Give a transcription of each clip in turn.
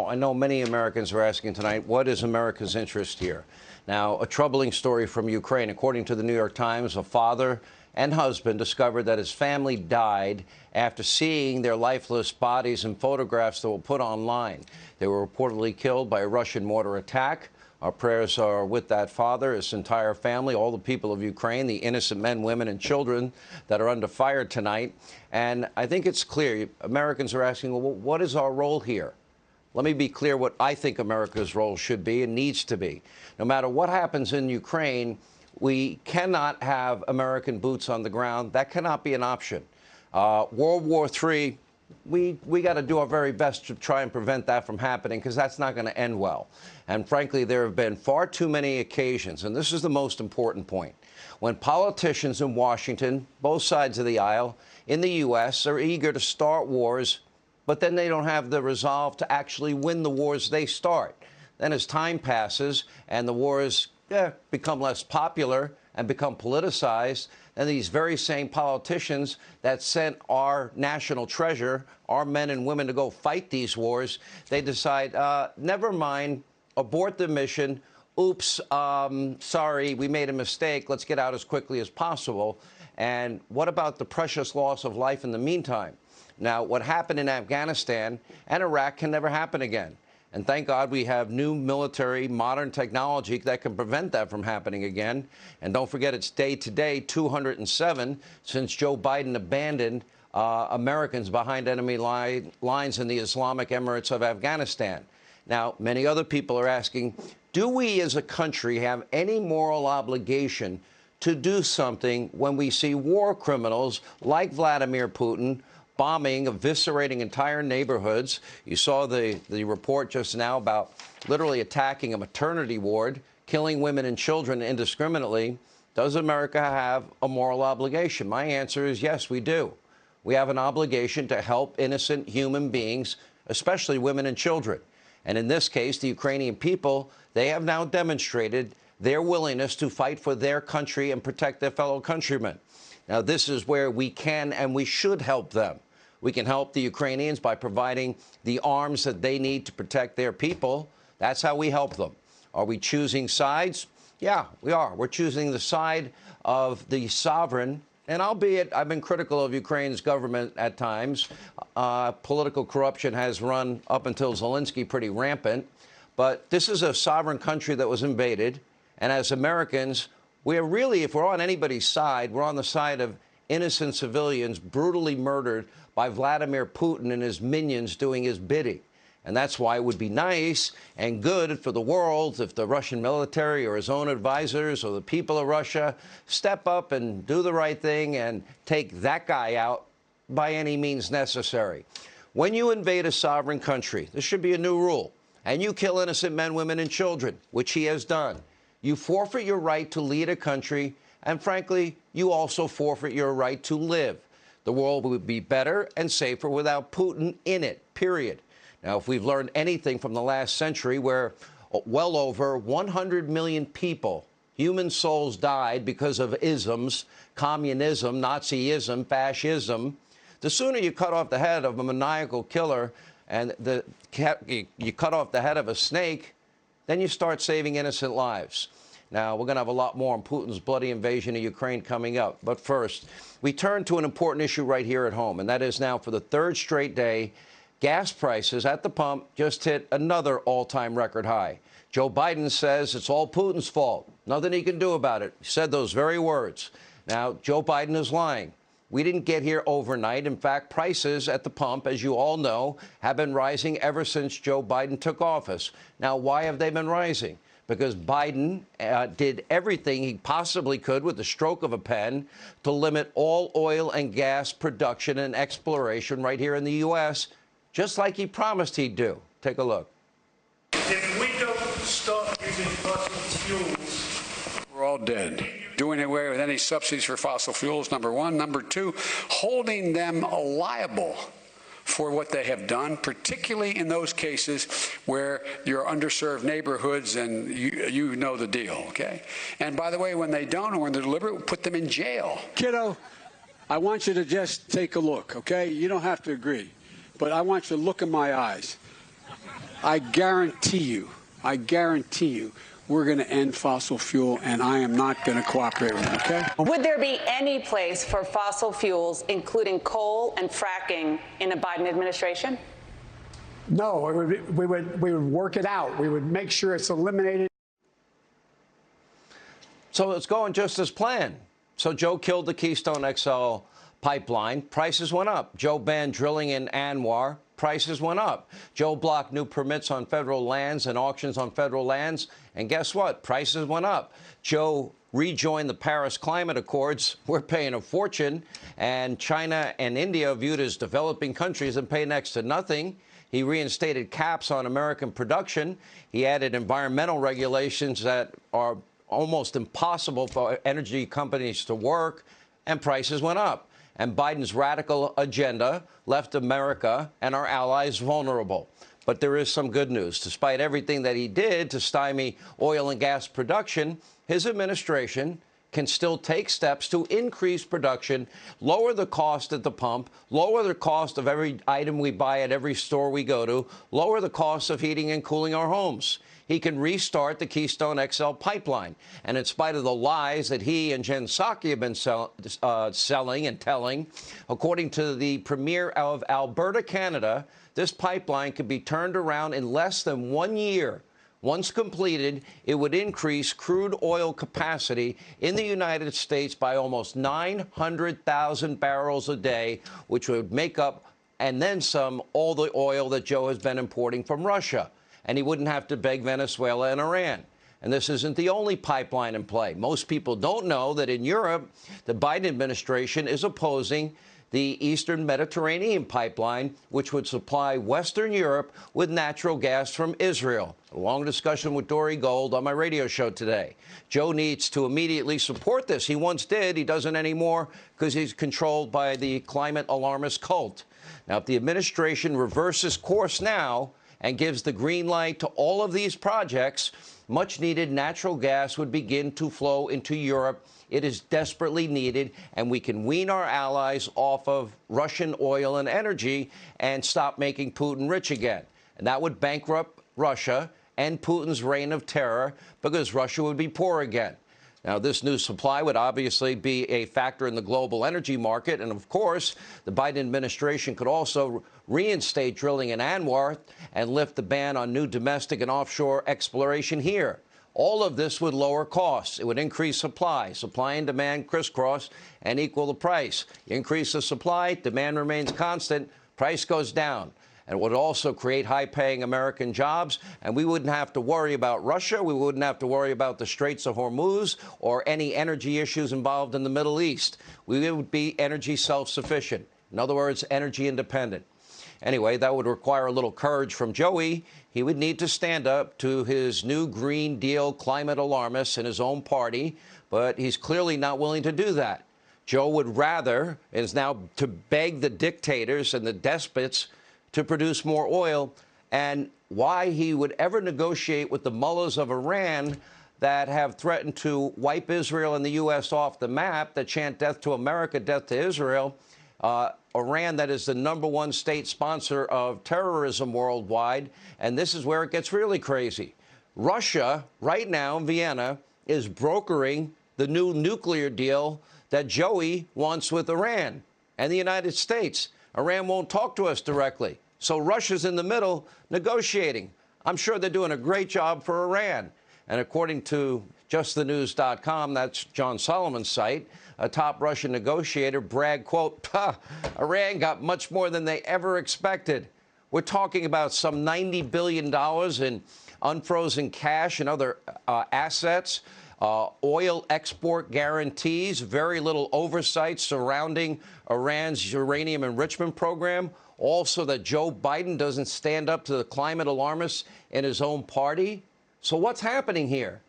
I know many Americans are asking tonight, what is America's interest here? Now, a troubling story from Ukraine. According to the New York Times, a father and husband discovered that his family died after seeing their lifeless bodies in photographs that were put online. They were reportedly killed by a Russian mortar attack. Our prayers are with that father, his entire family, all the people of Ukraine, the innocent men, women, and children that are under fire tonight. And I think it's clear. Americans are asking, well, what is our role here? Let me be clear what I think America's role should be and needs to be. No matter what happens in Ukraine, we cannot have American boots on the ground. That cannot be an option. World War III, we got to do our very best to try and prevent that from happening, because that's not going to end well. And frankly, there have been far too many occasions, and this is the most important point, when politicians in Washington, both sides of the aisle, in the U.S., are eager to start wars, but then they don't have the resolve to actually win the wars they start. Then as time passes and the wars become less popular and become politicized, and these very same politicians that sent our national treasure, our men and women, to go fight these wars, they decide, never mind, abort the mission. Oops, sorry, we made a mistake. Let's get out as quickly as possible. And what about the precious loss of life in the meantime? Now, what happened in Afghanistan and Iraq can never happen again. And thank God we have new military, modern technology that can prevent that from happening again. And don't forget, it's day today, 207, since Joe Biden abandoned Americans behind enemy lines in the Islamic Emirates of Afghanistan. Now, many other people are asking, do we as a country have any moral obligation to do something when we see war criminals like Vladimir Putin bombing, eviscerating entire neighborhoods? You saw the report just now about literally attacking a maternity ward, killing women and children indiscriminately. Does America have a moral obligation? My answer is yes, we do. We have an obligation to help innocent human beings, especially women and children. And in this case, the Ukrainian people, they have now demonstrated their willingness to fight for their country and protect their fellow countrymen. Now, this is where we can and we should help them. We can help the Ukrainians by providing the arms that they need to protect their people. That's how we help them. Are we choosing sides? Yeah, we are. We're choosing the side of the sovereign. And albeit I've been critical of Ukraine's government at times, political corruption has run up until Zelensky pretty rampant. But this is a sovereign country that was invaded. And as Americans, we're really, if we're on anybody's side, we're on the side of innocent civilians brutally murdered by Vladimir Putin and his minions doing his bidding. And that's why it would be nice and good for the world if the Russian military or his own advisors or the people of Russia step up and do the right thing and take that guy out by any means necessary. When you invade a sovereign country, this should be a new rule, and you kill innocent men, women, and children, which he has done, you forfeit your right to lead a country, and frankly, you also forfeit your right to live. The world would be better and safer without Putin in it, period. Now, if we've learned anything from the last century, where well over 100 million people, human souls, died because of isms, communism, Nazism, fascism, the sooner you cut off the head of a maniacal killer and you cut off the head of a snake, then you start saving innocent lives. Now, we're going to have a lot more on Putin's bloody invasion of Ukraine coming up. But first, we turn to an important issue right here at home, and that is now for the third straight day, gas prices at the pump just hit another all-time record high. Joe Biden says it's all Putin's fault. Nothing he can do about it. He said those very words. Now, Joe Biden is lying. We didn't get here overnight. In fact, prices at the pump, as you all know, have been rising ever since Joe Biden took office. Now, why have they been rising? Because Biden did everything he possibly could with the stroke of a pen to limit all oil and gas production and exploration right here in the U.S., just like he promised he'd do. Take a look. If we don't start using fossil fuels, we're all dead. Doing away with any subsidies for fossil fuels, number one. Number two, holding them liable for what they have done, particularly in those cases where you're underserved neighborhoods and you know the deal, okay? And by the way, when they don't or when they're deliberate, put them in jail. Kiddo, I want you to just take a look, okay? You don't have to agree, but I want you to look in my eyes. I guarantee you, we're going to end fossil fuel, and I am not going to cooperate with it, okay? Would there be any place for fossil fuels, including coal and fracking, in a Biden administration? No, we would work it out. We would make sure it's eliminated. So it's going just as planned. So Joe killed the Keystone XL pipeline. Prices went up. Joe banned drilling in Anwar. Prices went up. Joe blocked new permits on federal lands and auctions on federal lands. And guess what? Prices went up. Joe rejoined the Paris Climate Accords. We're paying a fortune. And China and India, viewed as developing countries, and pay next to nothing. He reinstated caps on American production. He added environmental regulations that are almost impossible for energy companies to work. And prices went up. And Biden's radical agenda left America and our allies vulnerable. But there is some good news. Despite everything that he did to stymie oil and gas production, his administration can still take steps to increase production, lower the cost at the pump, lower the cost of every item we buy at every store we go to, lower the cost of heating and cooling our homes. He can restart the Keystone XL pipeline. And in spite of the lies that he and Jen Psaki have been selling and telling, according to the premier of Alberta, Canada, this pipeline could be turned around in less than 1 year. Once completed, it would increase crude oil capacity in the United States by almost 900,000 barrels a day, which would make up, and then some, all the oil that Joe has been importing from Russia. And he wouldn't have to beg Venezuela and Iran. And this isn't the only pipeline in play. Most people don't know that in Europe, the Biden administration is opposing the Eastern Mediterranean pipeline, which would supply Western Europe with natural gas from Israel. A long discussion with Dory Gold on my radio show today. Joe needs to immediately support this. He once did. He doesn't anymore because he's controlled by the climate alarmist cult. Now, if the administration reverses course now and gives the green light to all of these projects, much-needed natural gas would begin to flow into Europe. It is desperately needed, and we can wean our allies off of Russian oil and energy and stop making Putin rich again. And that would bankrupt Russia and Putin's reign of terror, because Russia would be poor again. Now, this new supply would obviously be a factor in the global energy market. And, of course, the Biden administration could also reinstate drilling in Anwar and lift the ban on new domestic and offshore exploration here. All of this would lower costs. It would increase supply. Supply and demand crisscross and equal the price. You increase the supply, demand remains constant, price goes down. And it would also create high-paying American jobs, and we wouldn't have to worry about Russia. We wouldn't have to worry about the Straits of Hormuz or any energy issues involved in the Middle East. We would be energy self-sufficient. In other words, energy independent. Anyway, that would require a little courage from Joey. He would need to stand up to his new Green Deal climate alarmists in his own party, but he's clearly not willing to do that. Joe would rather, is now to beg the dictators and the despots to produce more oil, and why he would ever negotiate with the mullahs of Iran that have threatened to wipe Israel and the U.S. off the map, that chant death to America, death to Israel. Iran, that is the #1 state sponsor of terrorism worldwide. And this is where it gets really crazy. Russia, right now in Vienna, is brokering the new nuclear deal that Joey wants with Iran and the United States. Iran won't talk to us directly. So Russia's in the middle negotiating. I'm sure they're doing a great job for Iran. And according to justthenews.com, that's John Solomon's site, a top Russian negotiator bragged, quote, Iran got much more than they ever expected. We're talking about some $90 billion in unfrozen cash and other assets, oil export guarantees, very little oversight surrounding Iran's uranium enrichment program. Also, that Joe Biden doesn't stand up to the climate alarmists in his own party. So what's happening here?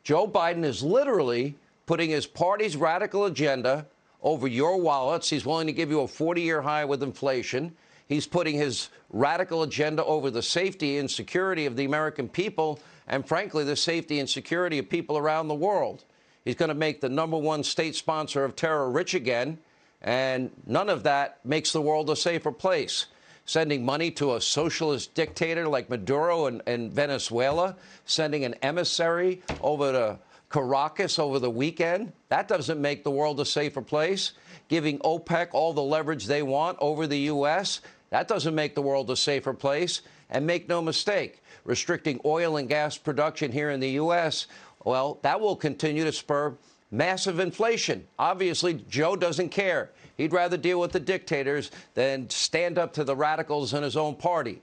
Joe Biden is literally putting his party's radical agenda over your wallets. He's willing to give you a 40-year high with inflation. He's putting his radical agenda over the safety and security of the American people, and frankly, the safety and security of people around the world. He's going to make the #1 state sponsor of terror rich again, and none of that makes the world a safer place. sending money to a socialist dictator like Maduro in Venezuela, sending an emissary over to Caracas over the weekend. That doesn't make the world a safer place. Giving OPEC all the leverage they want over the U.S., that doesn't make the world a safer place. And make no mistake, restricting oil and gas production here in the U.S., well, that will continue to spur massive inflation. Obviously, Joe doesn't care. He'd rather deal with the dictators than stand up to the radicals in his own party.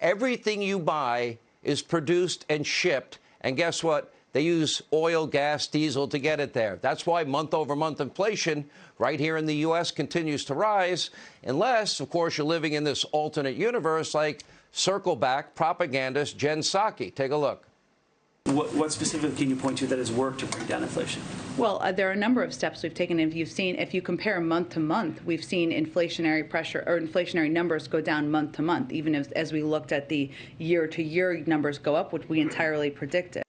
Everything you buy is produced and shipped, and guess what? They use oil, gas, diesel to get it there. That's why month-over-month inflation right here in the U.S. continues to rise, unless, of course, you're living in this alternate universe like circle back propagandist Jen Psaki. Take a look. What specifically can you point to that has worked to bring down inflation? Well, there are a number of steps we've taken. If you compare month to month, we've seen inflationary pressure or inflationary numbers go down month to month, even as we looked at the year-to-year numbers go up, which we entirely predicted.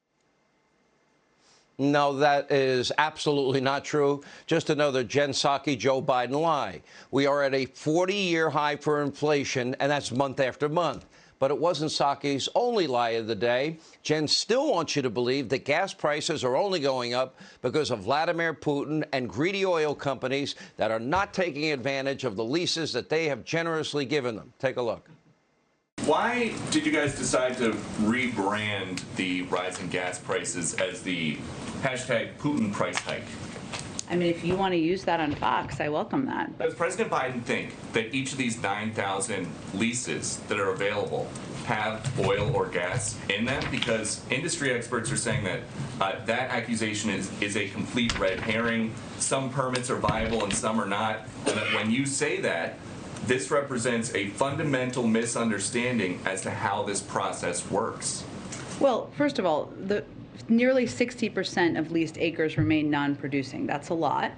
No, that is absolutely not true. Just another Jen Psaki, Joe Biden lie. We are at a 40-year high for inflation, and that's month after month. But it wasn't Psaki's only lie of the day. Jen still wants you to believe that gas prices are only going up because of Vladimir Putin and greedy oil companies that are not taking advantage of the leases that they have generously given them. Take a look. Why did you guys decide to rebrand the rise in gas prices as the hashtag Putin price hike? I mean, if you want to use that on Fox, I welcome that. Does President Biden think that each of these 9,000 leases that are available have oil or gas in them? Because industry experts are saying that that accusation is a complete red herring. Some permits are viable and some are not. And that when you say that, this represents a fundamental misunderstanding as to how this process works. Well, first of all, nearly 60% of leased acres remain non-producing. That's a lot,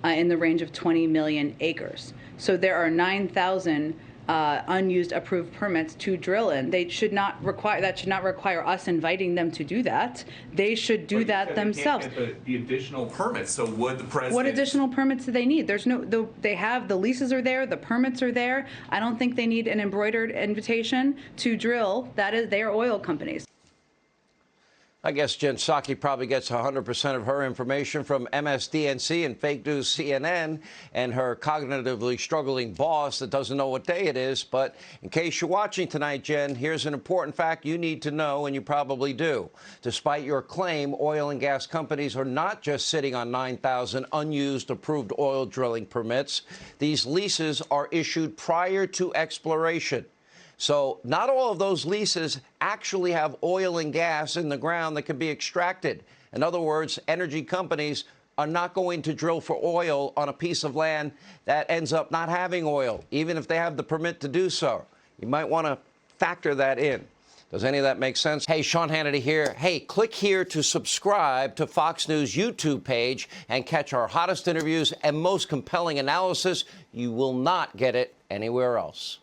in the range of 20 million acres. So there are 9,000 unused approved permits to drill in. That should not require us inviting them to do that. They should do that themselves. They can't get the additional permits. So would the president? What additional permits do they need? They have the leases are there, the permits are there. I don't think they need an embroidered invitation to drill. They are oil companies. I guess Jen Psaki probably gets 100% of her information from MSDNC and fake news CNN and her cognitively struggling boss that doesn't know what day it is. But in case you're watching tonight, Jen, here's an important fact you need to know, and you probably do. Despite your claim, oil and gas companies are not just sitting on 9,000 unused approved oil drilling permits. These leases are issued prior to exploration. So not all of those leases actually have oil and gas in the ground that can be extracted. In other words, energy companies are not going to drill for oil on a piece of land that ends up not having oil, even if they have the permit to do so. You might want to factor that in. Does any of that make sense? Hey, Sean Hannity here. Hey, click here to subscribe to Fox News YouTube page and catch our hottest interviews and most compelling analysis. You will not get it anywhere else.